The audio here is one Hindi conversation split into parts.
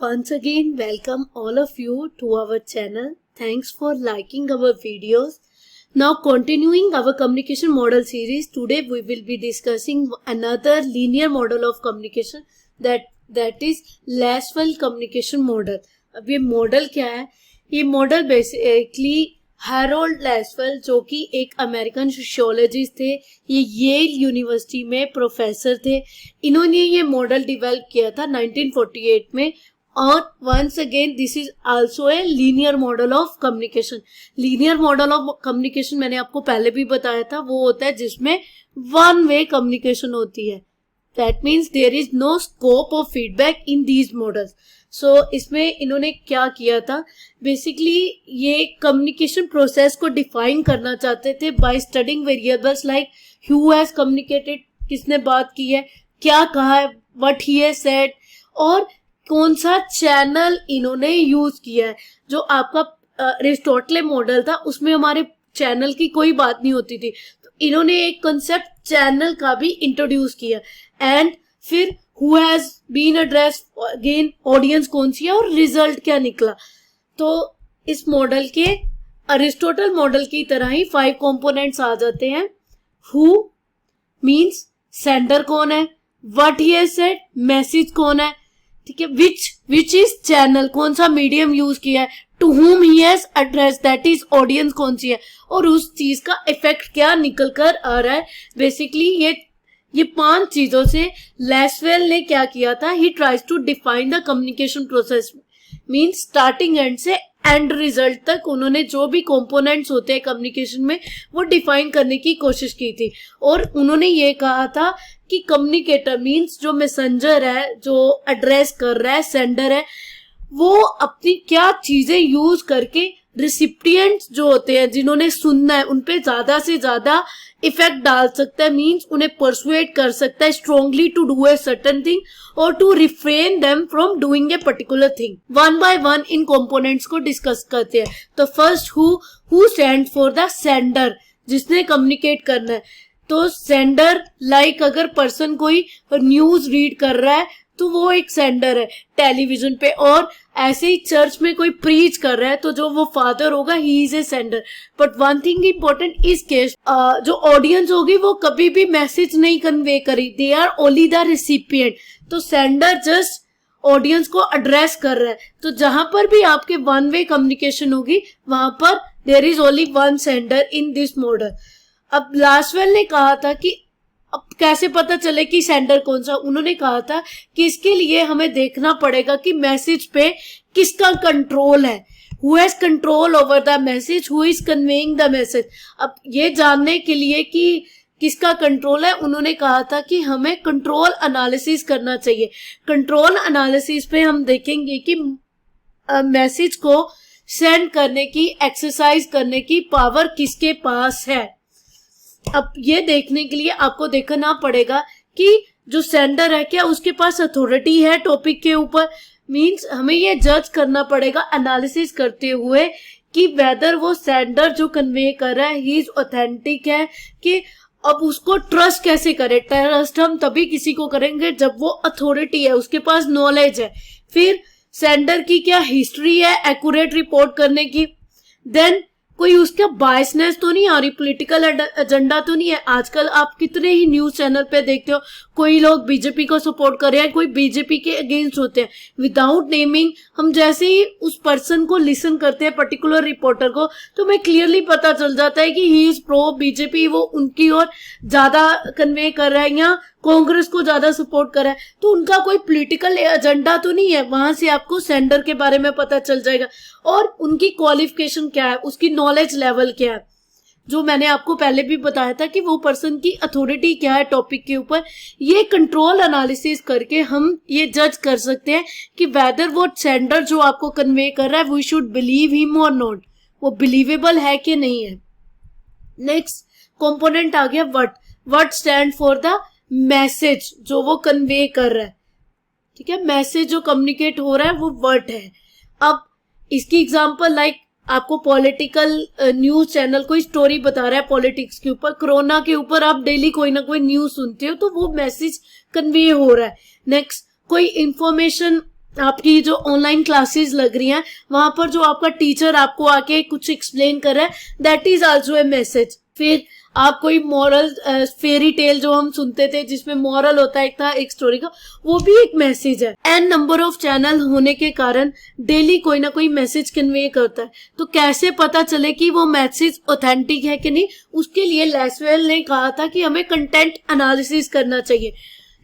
Once again, welcome all of you to our channel. Thanks for liking our videos. Now, continuing our communication model series, today we will be discussing another linear model of communication that is Lasswell communication model. अब ये मॉडल क्या है? ये मॉडल बेसिकली हैरोल्ड लैसवेल, जो कि एक अमेरिकन सोशियोलॉजिस्ट थे, ये येल यूनिवर्सिटी में प्रोफेसर थे, इन्होंने ये मॉडल डेवलप किया था 1948 में. और once again this is also a linear model of communication. Linear model of communication मैंने आपको पहले भी बताया था, वो होता है जिसमें वन वे कम्युनिकेशन होती है. That means there is no scope of feedback in these models. So इसमें इन्होंने क्या किया था, बेसिकली ये कम्युनिकेशन प्रोसेस को डिफाइन करना चाहते थे by studying variables like who has communicated, किसने बात की है, क्या कहा है, व्हाट ही हैज सेड, और कौन सा चैनल इन्होंने यूज किया है. जो आपका अरिस्टोटल मॉडल था उसमें हमारे चैनल की कोई बात नहीं होती थी, तो इन्होंने एक कॉन्सेप्ट चैनल का भी इंट्रोड्यूस किया. एंड फिर who has been address, again audience कौन सी है और रिजल्ट क्या निकला. तो इस मॉडल के अरिस्टोटल मॉडल की तरह ही 5 कंपोनेंट्स आ जाते हैं. हु मीन्स सेंडर कौन है, what he has said message कौन है, ठीक है, विच इज चैनल, कौन सा मीडियम यूज किया है, to whom he has address, that is audience कौन सी है, और उस चीज का इफेक्ट क्या निकल कर आ रहा है. बेसिकली ये 5 चीजों से लैसवेल ने क्या किया था, he tries to define the communication process. Means starting end से एंड रिजल्ट तक उन्होंने जो भी कंपोनेंट्स होते हैं कम्युनिकेशन में वो डिफाइन करने की कोशिश की थी. और उन्होंने ये कहा था कि कम्युनिकेटर मीन्स जो मैसेंजर है, जो एड्रेस कर रहा है, सेंडर है, वो अपनी क्या चीजें यूज करके रिसिपिएंट्स जो होते हैं, जिन्होंने सुनना है, उनपे ज्यादा से ज्यादा इफेक्ट डाल सकता है. मीन्स उन्हें परसुएट कर सकता है strongly to do a certain thing और to refrain them from doing a particular thing. One by one इन कंपोनेंट्स को डिस्कस करते हैं. तो first who stand for the sender, जिसने कम्युनिकेट करना है. तो सेंडर लाइक अगर पर्सन कोई न्यूज रीड कर रहा है तो वो एक सेंडर है टेलीविजन पे, और ऐसे ही चर्च में कोई प्रीच कर रहा है तो जो वो फादर होगा he is a sender. But one thing important इस केस, जो ऑडियंस होगी वो कभी भी मैसेज नहीं कन्वे करी, they are only the recipient. तो सेंडर जस्ट ऑडियंस को एड्रेस कर रहा है. तो जहां पर भी आपके वन वे कम्युनिकेशन होगी वहां पर there is only one sender in this model. अब लासवेल ने कहा था कि अब कैसे पता चले कि सेंडर कौन सा. उन्होंने कहा था कि इसके लिए हमें देखना पड़ेगा कि मैसेज पे किसका कंट्रोल है, who has control over the message, who is conveying the message. अब ये जानने के लिए कि किसका कंट्रोल है, उन्होंने कहा था कि हमें कंट्रोल एनालिसिस करना चाहिए. कंट्रोल एनालिसिस पे हम देखेंगे कि मैसेज को सेंड करने की, एक्सरसाइज करने की पावर किसके पास है. अब ये देखने के लिए आपको देखना पड़ेगा कि जो सेंडर है क्या उसके पास अथॉरिटी है टॉपिक के ऊपर. मींस हमें ये जज करना पड़ेगा एनालिसिस करते हुए कि वेदर वो सेंडर जो कन्वे कर रहा है ही इज ऑथेंटिक है, कि अब उसको ट्रस्ट कैसे करें. ट्रस्ट हम तभी किसी को करेंगे जब वो अथॉरिटी है, उसके पास नॉलेज है. फिर सेंडर की क्या हिस्ट्री है एक्यूरेट रिपोर्ट करने की. देन कोई उसका बायसनेस तो नहीं आ रही, पॉलिटिकल एजेंडा तो नहीं है. आजकल आप कितने ही न्यूज चैनल पे देखते हो, कोई लोग बीजेपी को सपोर्ट कर रहे हैं, कोई बीजेपी के अगेंस्ट होते हैं. विदाउट नेमिंग हम जैसे ही उस पर्सन को लिसन करते हैं, पर्टिकुलर रिपोर्टर को, तो हमें क्लियरली पता चल जाता है कि ही इज प्रो बीजेपी, वो उनकी ओर ज्यादा कन्वे कर रहा है या कांग्रेस को ज्यादा सपोर्ट कर रहा है. तो उनका कोई पॉलिटिकल एजेंडा तो नहीं है. वहां से आपको सेंडर के बारे में पता चल जाएगा और उनकी क्वालिफिकेशन क्या है, उसकी नॉलेज लेवल क्या है, जो मैंने आपको पहले भी बताया था कि वो पर्सन की अथॉरिटी क्या है टॉपिक के ऊपर. ये कंट्रोल एनालिसिस करके हम ये जज कर सकते हैं कि वेदर वो सेंडर जो आपको कन्वे कर रहा है वी शुड बिलीव हिम और नॉट, वो बिलीवेबल है कि नहीं है. नेक्स्ट कंपोनेंट आ गया what stand for the message जो वो कन्वे कर रहा है. ठीक है, मैसेज जो कम्युनिकेट हो रहा है वो वर्ड है. अब इसकी एग्जांपल लाइक आपको पॉलिटिकल न्यूज चैनल कोई स्टोरी बता रहा है पॉलिटिक्स के ऊपर, कोरोना के ऊपर, आप डेली कोई ना कोई न्यूज सुनते हो तो वो मैसेज कन्वे हो रहा है. नेक्स्ट कोई इंफॉर्मेशन आपकी जो ऑनलाइन क्लासेस लग रही हैं वहां पर जो आपका टीचर आपको आके कुछ एक्सप्लेन कर रहा है, that is also A message. फिर आप कोई मॉरल फेरी टेल जो हम सुनते थे जिसमें मॉरल होता है था एक स्टोरी का, वो भी एक मैसेज है। एन नंबर ऑफ चैनल होने के कारण डेली कोई ना कोई मैसेज कन्वे करता है, तो कैसे पता चले कि वो मैसेज ऑथेंटिक है कि नहीं, उसके लिए लैसवेल ने कहा था कि हमें कंटेंट एनालिसिस करना चाहिए।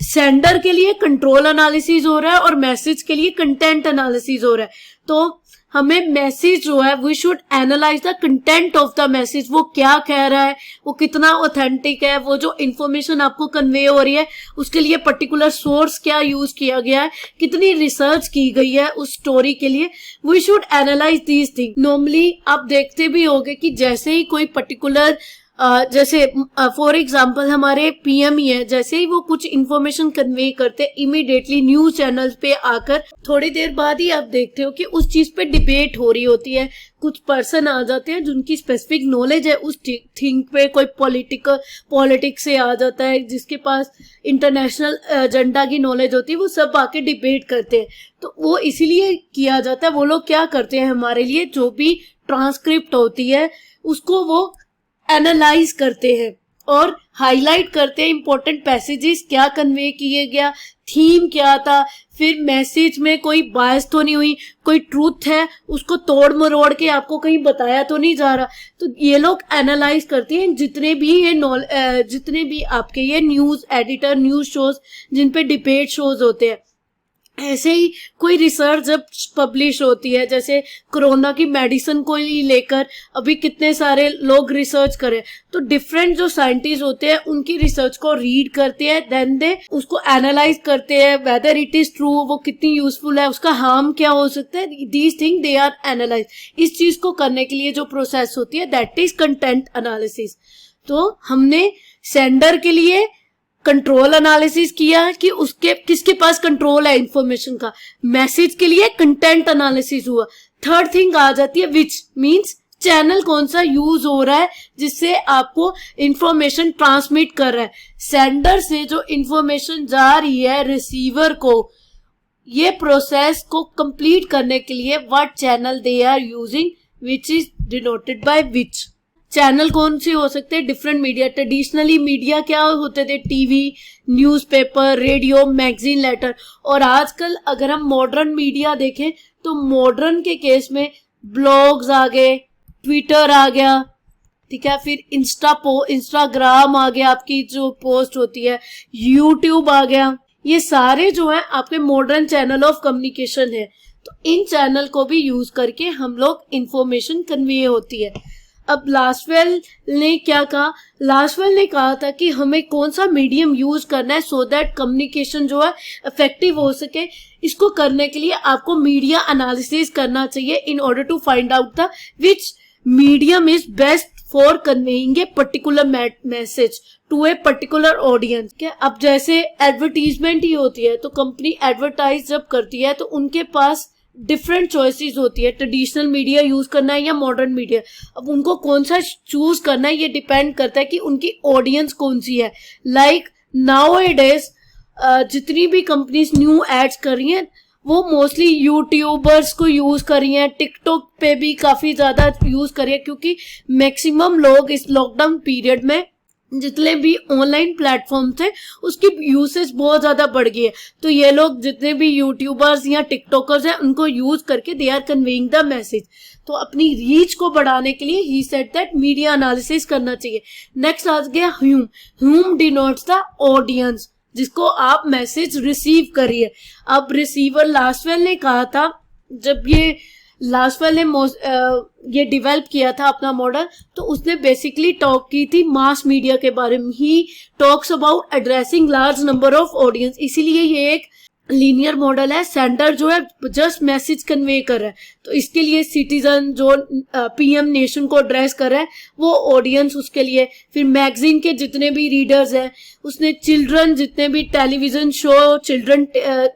सेंडर के लिए कंट्रोल एनालिसिस हो रहा है और मैसेज के लिए कंटेंट एनालिसिस हो रहा है। तो हमें मैसेज जो है we should analyse the content of the message, वो क्या कह रहा है, वो कितना ऑथेंटिक है, वो जो इन्फॉर्मेशन आपको कन्वे हो रही है उसके लिए पर्टिकुलर सोर्स क्या यूज किया गया है, कितनी रिसर्च की गई है उस स्टोरी के लिए। We should analyse these thing. Normally आप देखते भी होंगे कि जैसे ही कोई पर्टिकुलर जैसे फॉर एग्जांपल हमारे पीएम ही है, जैसे ही वो कुछ इन्फॉर्मेशन कन्वे करते इमीडिएटली न्यूज चैनल्स पे आकर थोड़ी देर बाद ही आप देखते हो कि उस चीज पे डिबेट हो रही होती है। कुछ पर्सन आ जाते हैं जिनकी स्पेसिफिक नॉलेज है उस थिंग पे, कोई पॉलिटिक्स से आ जाता है जिसके पास इंटरनेशनल एजेंडा की नॉलेज होती है, वो सब आके डिबेट करते हैं। तो वो इसीलिए किया जाता है। वो लोग क्या करते हैं, हमारे लिए जो भी ट्रांसक्रिप्ट होती है उसको वो एनालाइज करते हैं और हाईलाइट करते हैं इंपॉर्टेंट पैसेजेस, क्या कन्वे किए गया, थीम क्या था, फिर मैसेज में कोई बायस तो नहीं हुई, कोई ट्रूथ है उसको तोड़ मरोड़ के आपको कहीं बताया तो नहीं जा रहा। तो ये लोग एनालाइज करते हैं जितने भी आपके ये न्यूज एडिटर, न्यूज शोज जिन पे डिबेट शोज होते हैं। ऐसे ही कोई रिसर्च जब पब्लिश होती है, जैसे कोरोना की मेडिसिन को ही लेकर अभी कितने सारे लोग रिसर्च करें, तो डिफरेंट जो साइंटिस्ट होते हैं उनकी रिसर्च को रीड करते हैं, देन दे उसको एनालाइज करते हैं वेदर इट इज ट्रू, वो कितनी यूजफुल है, उसका हार्म क्या हो सकता है, these thing they are analyse. इस चीज को करने के लिए जो प्रोसेस होती है दैट इज कंटेंट एनालिसिस। तो हमने सेंडर के लिए कंट्रोल एनालिसिस किया कि उसके किसके पास कंट्रोल है इंफॉर्मेशन का, मैसेज के लिए कंटेंट एनालिसिस हुआ। थर्ड थिंग आ जाती है विच मींस चैनल कौन सा यूज हो रहा है जिससे आपको इंफॉर्मेशन ट्रांसमिट कर रहा है। सेंडर से जो इंफॉर्मेशन जा रही है रिसीवर को, ये प्रोसेस को कंप्लीट करने के लिए what channel they are using, which is denoted by which. Channel कौन से हो सकते हैं, डिफरेंट मीडिया। ट्रेडिशनली मीडिया क्या होते थे, TV, newspaper, radio, magazine, letter. और आजकल अगर हम मॉडर्न मीडिया देखें तो मॉडर्न के केस में ब्लॉग्स आ गए, ट्विटर आ गया, ठीक है, फिर इंस्टाग्राम आ गया, आपकी जो पोस्ट होती है, यूट्यूब आ गया। ये सारे जो है आपके मॉडर्न चैनल ऑफ कम्युनिकेशन है। तो इन चैनल को भी यूज करके हम लोग इंफॉर्मेशन कन्वे होती है। अब लासवेल ने क्या कहा, लासवेल ने कहा था कि हमें कौन सा मीडियम यूज करना है सो दैट कम्युनिकेशन जो है इफेक्टिव हो सके। इसको करने के लिए आपको मीडिया एनालिसिस करना चाहिए in order to find out the which medium is best for conveying a particular message to a particular audience. क्या अब जैसे एडवर्टीजमेंट ही होती है तो कंपनी एडवर्टाइज जब करती है तो उनके पास डिफरेंट चॉइसेस होती है, ट्रेडिशनल मीडिया यूज करना है या मॉडर्न मीडिया। अब उनको कौन सा चूज करना है ये डिपेंड करता है कि उनकी ऑडियंस कौन सी है। लाइक नाउअडेज जितनी भी कंपनीज न्यू एड्स कर रही हैं वो मोस्टली यूट्यूबर्स को यूज कर रही हैं, टिकटॉक पे भी काफी ज्यादा यूज कर रही है, क्योंकि मैक्सिमम लोग इस लॉकडाउन पीरियड में जितने भी ऑनलाइन प्लेटफॉर्म थे उसकी यूसेज बहुत ज्यादा बढ़ गई है। तो ये लोग जितने भी यूट्यूबर्स या टिकटॉकर्स हैं उनको यूज करके they are conveying the message. तो अपनी रीच को बढ़ाने के लिए he said that media analysis करना चाहिए। नेक्स्ट आ गया ह्यूम डिनोट्स द ऑडियंस, जिसको आप मैसेज रिसीव करिए। अब रिसीवर लासवेल ने कहा था, जब ये लासवेल ने ये डेवलप किया था अपना मॉडल, तो उसने बेसिकली टॉक की थी मास मीडिया के बारे में। He talks about addressing large number of audience, इसीलिए ये एक लीनियर मॉडल है। सेंडर जो है जस्ट मैसेज कन्वे कर रहा है, तो इसके लिए सिटीजन जो पीएम नेशन को एड्रेस कर रहा है वो ऑडियंस उसके लिए। फिर मैगजीन के जितने भी रीडर्स हैं, उसने चिल्ड्रन जितने भी टेलीविजन शो, चिल्ड्रन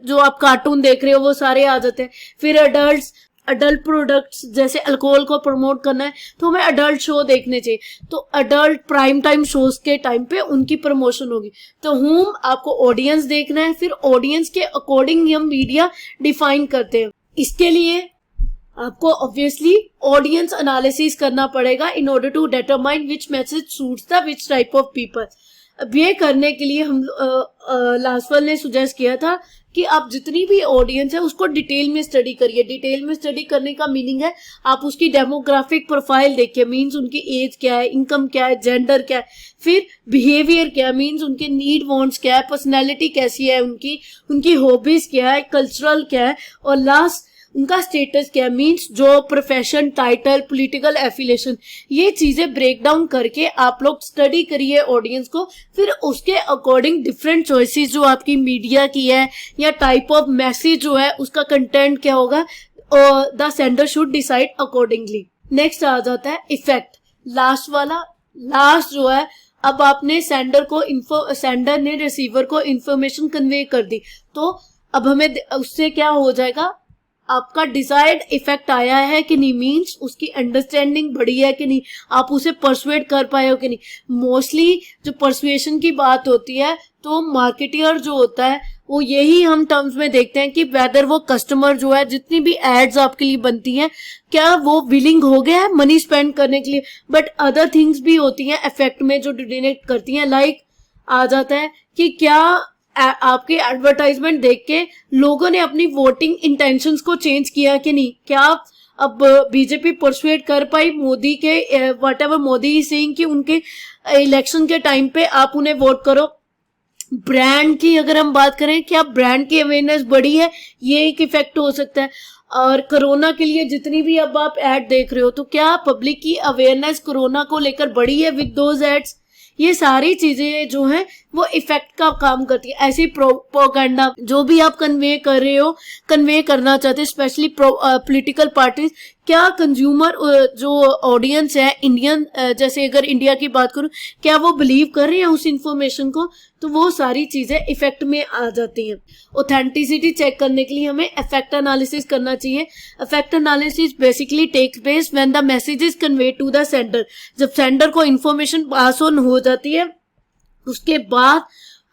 जो आप कार्टून देख रहे हो वो सारे आ जाते हैं। फिर अडल्ट प्रोडक्ट्स जैसे अल्कोहल को प्रमोट करना है तो हमें अडल्ट शो देखने चाहिए, तो अडल्ट प्राइम टाइम शोज के टाइम पे उनकी प्रमोशन होगी। तो होम आपको ऑडियंस देखना है, फिर ऑडियंस के अकॉर्डिंग हम मीडिया डिफाइन करते हैं। इसके लिए आपको ऑब्वियसली ऑडियंस एनालिसिस करना पड़ेगा in order to determine which message suits the which type of people. अब ये करने के लिए हम लासवेल ने सुजेस्ट किया था कि आप जितनी भी ऑडियंस है उसको डिटेल में स्टडी करिए। डिटेल में स्टडी करने का मीनिंग है आप उसकी डेमोग्राफिक प्रोफाइल देखिए, मीन्स उनकी एज क्या है, इनकम क्या है, जेंडर क्या है, फिर बिहेवियर क्या है, मीन्स उनके नीड वांट्स क्या है, पर्सनैलिटी कैसी है उनकी हॉबीज क्या है, कल्चरल क्या है, और लास्ट उनका स्टेटस क्या है, means job, profession, title, political affiliation. ये चीजें ब्रेक डाउन करके आप लोग स्टडी करिए ऑडियंस को, फिर उसके अकॉर्डिंग डिफरेंट चॉइसेस जो आपकी मीडिया की है या टाइप ऑफ मैसेज जो है उसका कंटेंट क्या होगा, the sender should decide accordingly. Next आ जाता है इफेक्ट, लास्ट जो है, अब आपने सेंडर ने रिसीवर को इंफॉर्मेशन कन्वे कर दी, तो अब हमें उससे क्या हो जाएगा, आपका डिजायर्ड इफेक्ट आया है कि नहीं, मीन्स उसकी अंडरस्टैंडिंग बढ़ी है कि नहीं, आप उसे परसुएट कर पाए हो कि नहीं। मोस्टली जो परसुएशन की बात होती है तो मार्केटियर जो होता है वो यही हम टर्म्स में देखते हैं कि वेदर वो कस्टमर जो है, जितनी भी एड्स आपके लिए बनती हैं, क्या वो विलिंग हो गया है मनी स्पेंड करने के लिए। बट अदर थिंग्स भी होती हैं इफेक्ट में जो डिटोनेट करती हैं, लाइक आ जाता है कि क्या आपके एडवर्टाइजमेंट देख के लोगों ने अपनी वोटिंग इंटेंशंस को चेंज किया कि नहीं। क्या अब बीजेपी परसुएट कर पाई मोदी के what ever Modi is saying कि उनके इलेक्शन के टाइम पे आप उन्हें वोट करो। ब्रांड की अगर हम बात करें, क्या ब्रांड की अवेयरनेस बढ़ी है, ये एक इफेक्ट हो सकता है। और कोरोना के लिए जितनी भी अब आप एड देख रहे हो, तो क्या पब्लिक की अवेयरनेस कोरोना को लेकर बढ़ी है विद दोज एड्स। ये सारी चीजें जो हैं वो इफेक्ट का काम करती है। ऐसी प्रोपेगेंडा जो भी आप कन्वे कर रहे हो, कन्वे करना चाहते हैं, स्पेशली पॉलिटिकल पार्टीज, क्या कंज्यूमर जो ऑडियंस है इंडियन, जैसे अगर इंडिया की बात करूं, क्या वो बिलीव कर रहे हैं उस इंफॉर्मेशन को, तो वो सारी चीजें इफेक्ट में आ जाती हैं। ऑथेंटिसिटी चेक करने के लिए हमें इफेक्ट एनालिसिस करना चाहिए। Effect analysis basically takes place when the message is convey to the sender. जब सेंडर को इंफॉर्मेशन पास ऑन हो जाती है उसके बाद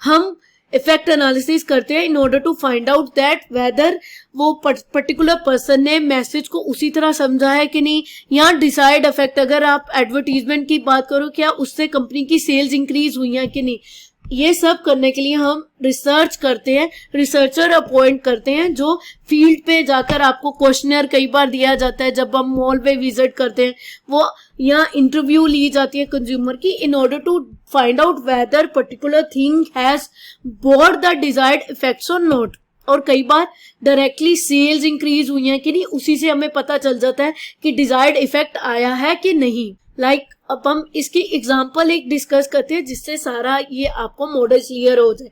हम इफेक्ट एनालिसिस करते हैं in order to find out that whether वो पर्टिकुलर पर्सन ने मैसेज को उसी तरह समझा है कि नहीं, या डिसाइड इफेक्ट, अगर आप एडवर्टीजमेंट की बात करो, क्या उससे कंपनी की सेल्स इंक्रीज हुई हैं कि नहीं। ये सब करने के लिए हम रिसर्च करते हैं, रिसर्चर अपॉइंट करते हैं जो फील्ड पे जाकर, आपको क्वेश्चनर कई बार दिया जाता है जब हम मॉल पे विजिट करते हैं, वो यहाँ इंटरव्यू ली जाती है कंज्यूमर की in order to find out whether particular thing has bought the desired effects और नॉट। और कई बार डायरेक्टली सेल्स इंक्रीज हुई हैं कि नहीं, उसी से हमें पता चल जाता है कि डिजायर्ड इफेक्ट आया है कि नहीं। लाइक अब हम इसकी एग्जांपल एक डिस्कस करते हैं जिससे सारा ये आपको मॉडल क्लियर हो जाए।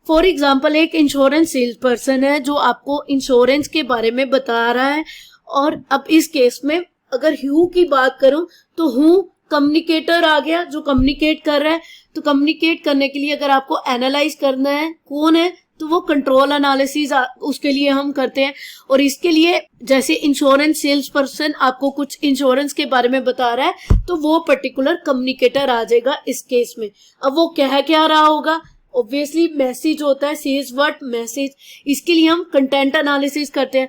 फॉर एग्जांपल, एक इंश्योरेंस सेल्स पर्सन है जो आपको इंश्योरेंस के बारे में बता रहा है, और अब इस केस में अगर हु की बात करूं तो हु कम्युनिकेटर आ गया जो कम्युनिकेट कर रहा है। तो कम्युनिकेट करने के लिए अगर आपको एनालाइज करना है कौन है, तो वो कंट्रोल एनालिसिस उसके लिए हम करते हैं। और इसके लिए जैसे इंश्योरेंस सेल्स पर्सन आपको कुछ इंश्योरेंस के बारे में बता रहा है तो वो पर्टिकुलर कम्युनिकेटर आ जाएगा इस केस में। अब वो कह क्या रहा होगा, ऑब्वियसली मैसेज होता है, सेज व्हाट मैसेज। इसके लिए हम कंटेंट एनालिसिस करते हैं।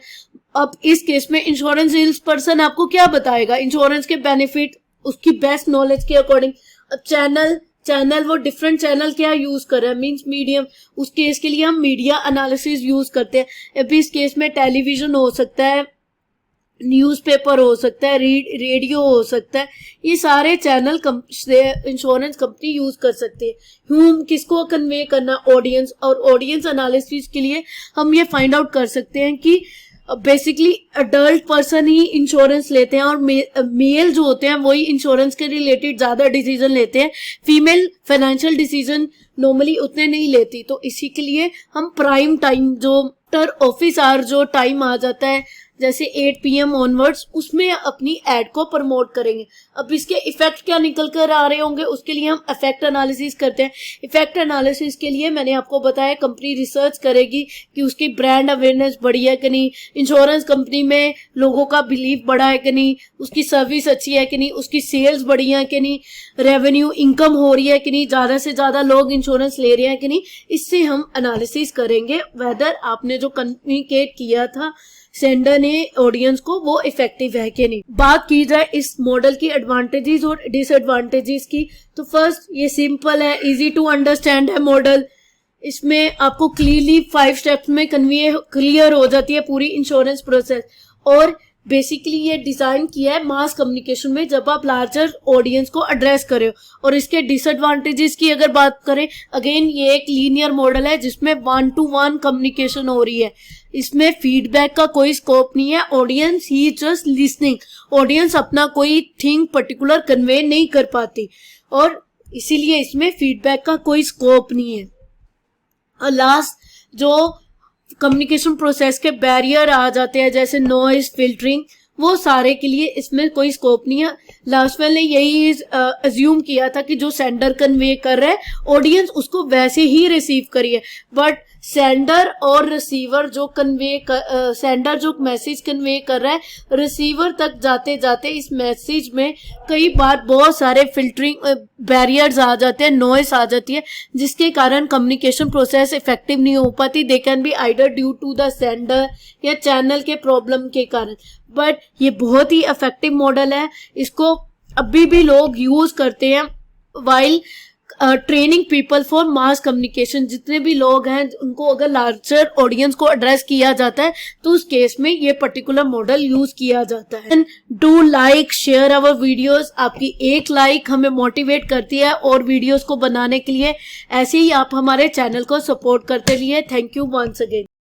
अब इस केस में इंश्योरेंस सेल्स पर्सन आपको क्या बताएगा, इंश्योरेंस के बेनिफिट उसकी बेस्ट नॉलेज के अकॉर्डिंग। अब चैनल वो डिफरेंट चैनल क्या यूज कर रहा है, मींस मीडियम, उस केस के लिए हम मीडिया एनालिसिस यूज करते हैं। अब इस केस में टेलीविजन हो सकता है, न्यूज़पेपर हो सकता है, रेडियो हो सकता है, ये सारे चैनल इंश्योरेंस कंपनी यूज कर सकती है। ह्यूम किसको कन्वे करना, ऑडियंस, और ऑडियंस एनालिसिस के लिए हम ये फाइंड आउट कर सकते हैं कि बेसिकली अडल्ट पर्सन ही इंश्योरेंस लेते हैं और मेल जो होते हैं वही इंश्योरेंस के रिलेटेड ज्यादा डिसीजन लेते हैं। फीमेल फाइनेंशियल डिसीजन नॉर्मली उतने नहीं लेती। तो इसी के लिए हम प्राइम टाइम जो ऑफिस आवर जो टाइम आ जाता है जैसे 8 PM ऑनवर्ड्स, उसमें अपनी एड को प्रमोट करेंगे। अब इसके इफेक्ट क्या निकल कर आ रहे होंगे, उसके लिए हम इफेक्ट एनालिसिस करते हैं। इफेक्ट एनालिसिस के लिए मैंने आपको बताया कंपनी रिसर्च करेगी कि उसकी ब्रांड अवेयरनेस बढ़ी है कि नहीं, इंश्योरेंस कंपनी में लोगों का बिलीव बढ़ा है कि नहीं, उसकी सर्विस अच्छी है कि नहीं, उसकी सेल्स बढ़ी है कि नहीं, रेवेन्यू इनकम हो रही है कि नहीं, ज्यादा से ज्यादा लोग इंश्योरेंस ले रहे हैं कि नहीं। इससे हम एनालिसिस करेंगे वेदर आपने जो कम्युनिकेट किया था सेंडर ने ऑडियंस को वो इफेक्टिव है कि नहीं। बात की जाए इस मॉडल की एडवांटेजेस और डिसएडवांटेजेस की, तो फर्स्ट ये सिंपल है, इजी टू अंडरस्टैंड है मॉडल। इसमें आपको क्लियरली 5 स्टेप्स में क्लियर हो जाती है पूरी इंश्योरेंस प्रोसेस। और बेसिकली ये डिजाइन किया है मास कम्युनिकेशन में, जब आप लार्जर ऑडियंस को एड्रेस करे हो। और इसके डिसएडवांटेजेस की अगर बात करें, अगेन ये एक लीनियर मॉडल है जिसमें 1 to 1 कम्युनिकेशन हो रही है। इसमें फीडबैक का कोई स्कोप नहीं है, ऑडियंस ही जस्ट लिसनिंग, ऑडियंस अपना कोई थिंग पर्टिकुलर कन्वे नहीं कर पाती और इसीलिए इसमें फीडबैक का कोई स्कोप नहीं है। और लास्ट जो कम्युनिकेशन प्रोसेस के बैरियर आ जाते हैं जैसे नॉइज, फिल्टरिंग, वो सारे के लिए इसमें कोई स्कोप नहीं है। लास्टवेल ने यही अज्यूम किया था कि जो सेंडर कन्वे कर रहा है ऑडियंस उसको वैसे ही रिसीव करिए, बट सेंडर और रिसीवर जो सेंडर जो मैसेज कन्वे कर रहा है रिसीवर तक जाते जाते इस मैसेज में कई बार बहुत सारे फिल्टरिंग बैरियर्स आ जाते हैं, नॉइस आ जाती है, जिसके कारण कम्युनिकेशन प्रोसेस इफेक्टिव नहीं हो पाती। They can be either due to the sender या चैनल के प्रॉब्लम के कारण। बट ये बहुत ही इफेक्टिव मॉडल है, इसको अभी भी लोग यूज करते हैं while training people for mass communication. जितने भी लोग हैं उनको अगर लार्जर ऑडियंस को एड्रेस किया जाता है तो उस केस में ये पर्टिकुलर मॉडल यूज किया जाता है। Do like, share our videos. आपकी एक लाइक हमें मोटिवेट करती है और वीडियोस को बनाने के लिए। ऐसे ही आप हमारे चैनल को सपोर्ट करते रहिए। Thank you once again.